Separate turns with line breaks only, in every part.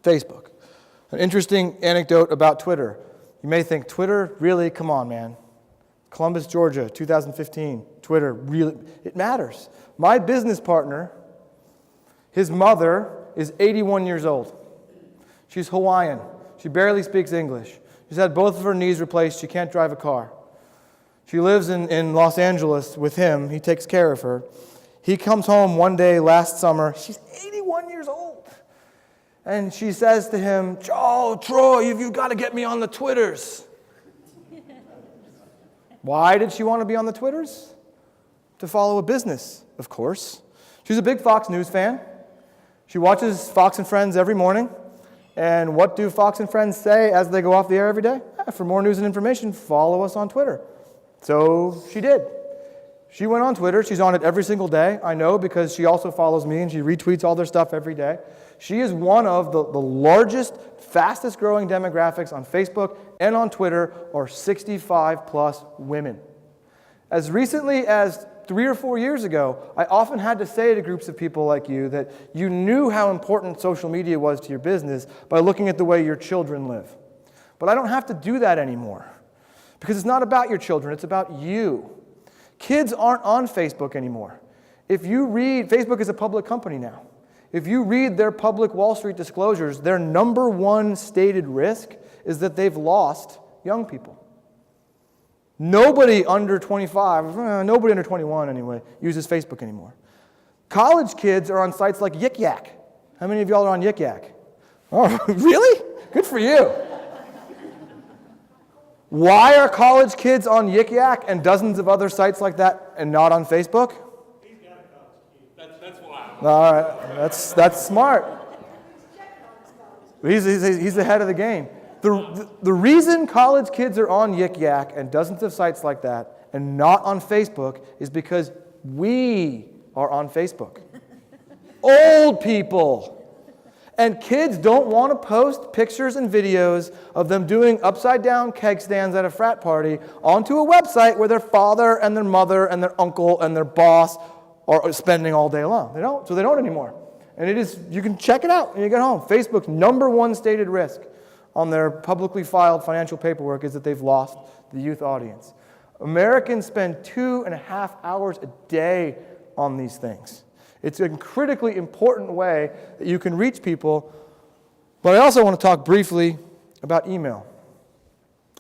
Facebook. An interesting anecdote about Twitter. You may think, Twitter? Really? Come on, man. Columbus, Georgia, 2015. Twitter, really? It matters. My business partner, his mother is 81 years old. She's Hawaiian. She barely speaks English. She's had both of her knees replaced. She can't drive a car. She lives in Los Angeles with him. He takes care of her. He comes home one day last summer. She's 81 years old. And she says to him, "Oh, Troy, you've got to get me on the Twitters." Why did she want to be on the Twitters? To follow a business, of course. She's a big Fox News fan. She watches Fox and Friends every morning. And what do Fox and Friends say as they go off the air every day? For more news and information, follow us on Twitter. So she did. She went on Twitter. She's on it every single day. I know because she also follows me and she retweets all their stuff every day. She is one of the largest, fastest growing demographics on Facebook and on Twitter are 65 plus women. As recently as 3 or 4 years ago, I often had to say to groups of people like you that you knew how important social media was to your business by looking at the way your children live. But I don't have to do that anymore because it's not about your children, it's about you. Kids aren't on Facebook anymore. If you read, Facebook is a public company now. If you read their public Wall Street disclosures, their number one stated risk is that they've lost young people. Nobody under 25, nobody under 21 anyway, uses Facebook anymore. College kids are on sites like Yik Yak. How many of y'all are on Yik Yak? Oh, really? Good for you. Why are college kids on Yik Yak and dozens of other sites like that and not on Facebook?
He's got a college kid. That's why.
All right, that's smart. He's the head of the game. The reason college kids are on Yik Yak and dozens of sites like that and not on Facebook is because we are on Facebook. Old people. And kids don't want to post pictures and videos of them doing upside-down keg stands at a frat party onto a website where their father and their mother and their uncle and their boss are spending all day long. They don't anymore. And you can check it out when you get home. Facebook's number one stated risk on their publicly filed financial paperwork is that they've lost the youth audience. Americans spend 2.5 hours a day on these things. It's a critically important way that you can reach people. But I also want to talk briefly about email.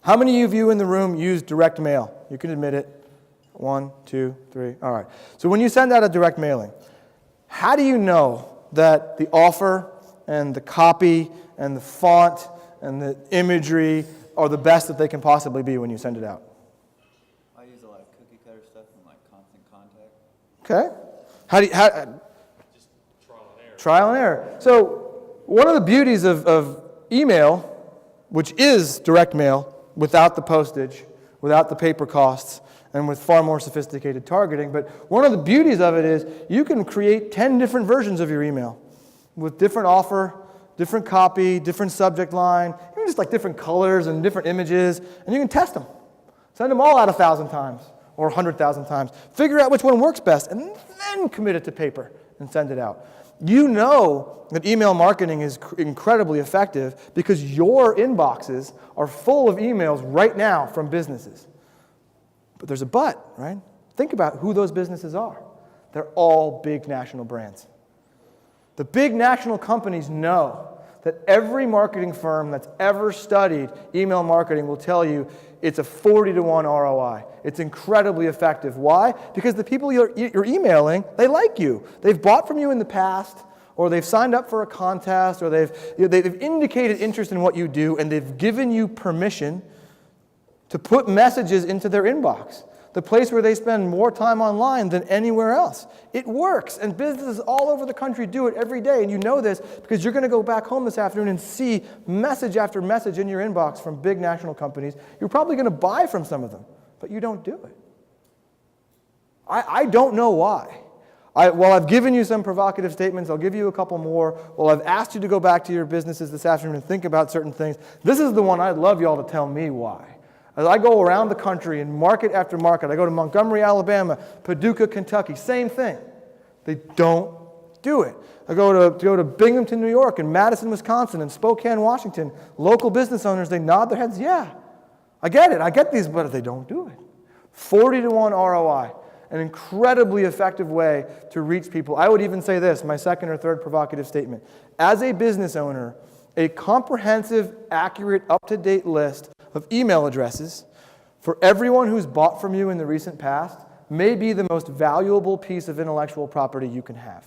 How many of you in the room use direct mail? You can admit it. 1, 2, 3. All right. So when you send out a direct mailing, how do you know that the offer and the copy and the font and the imagery are the best that they can possibly be when you send it out?
I use a lot of cookie cutter stuff and like constant contact.
Okay.
Just trial and error.
Trial and error. So one of the beauties of email, which is direct mail without the postage, without the paper costs, and with far more sophisticated targeting, but one of the beauties of it is you can create 10 different versions of your email with different offer, different copy, different subject line, even just like different colors and different images, and you can test them. Send them all out 1,000 times or 100,000 times. Figure out which one works best, and then commit it to paper and send it out. You know that email marketing is incredibly effective because your inboxes are full of emails right now from businesses. But there's a but, right? Think about who those businesses are. They're all big national brands. The big national companies know that every marketing firm that's ever studied email marketing will tell you it's a 40-to-1 ROI. It's incredibly effective. Why? Because the people you're emailing, they like you. They've bought from you in the past, or they've signed up for a contest, or they've indicated interest in what you do, and they've given you permission to put messages into their inbox, the place where they spend more time online than anywhere else. It works, and businesses all over the country do it every day, and you know this because you're going to go back home this afternoon and see message after message in your inbox from big national companies. You're probably going to buy from some of them, but you don't do it. I don't know why. While I've given you some provocative statements, I'll give you a couple more. While I've asked you to go back to your businesses this afternoon and think about certain things, this is the one I'd love y'all to tell me why. As I go around the country in market after market, I go to Montgomery, Alabama, Paducah, Kentucky, same thing. They don't Do it. I go to Binghamton, New York, and Madison, Wisconsin, and Spokane, Washington. Local business owners, they nod their heads, yeah, I get it. I get these, but they don't do it. 40 to 1 ROI, an incredibly effective way to reach people. I would even say this, my second or third provocative statement. As a business owner, a comprehensive, accurate, up-to-date list of email addresses for everyone who's bought from you in the recent past may be the most valuable piece of intellectual property you can have.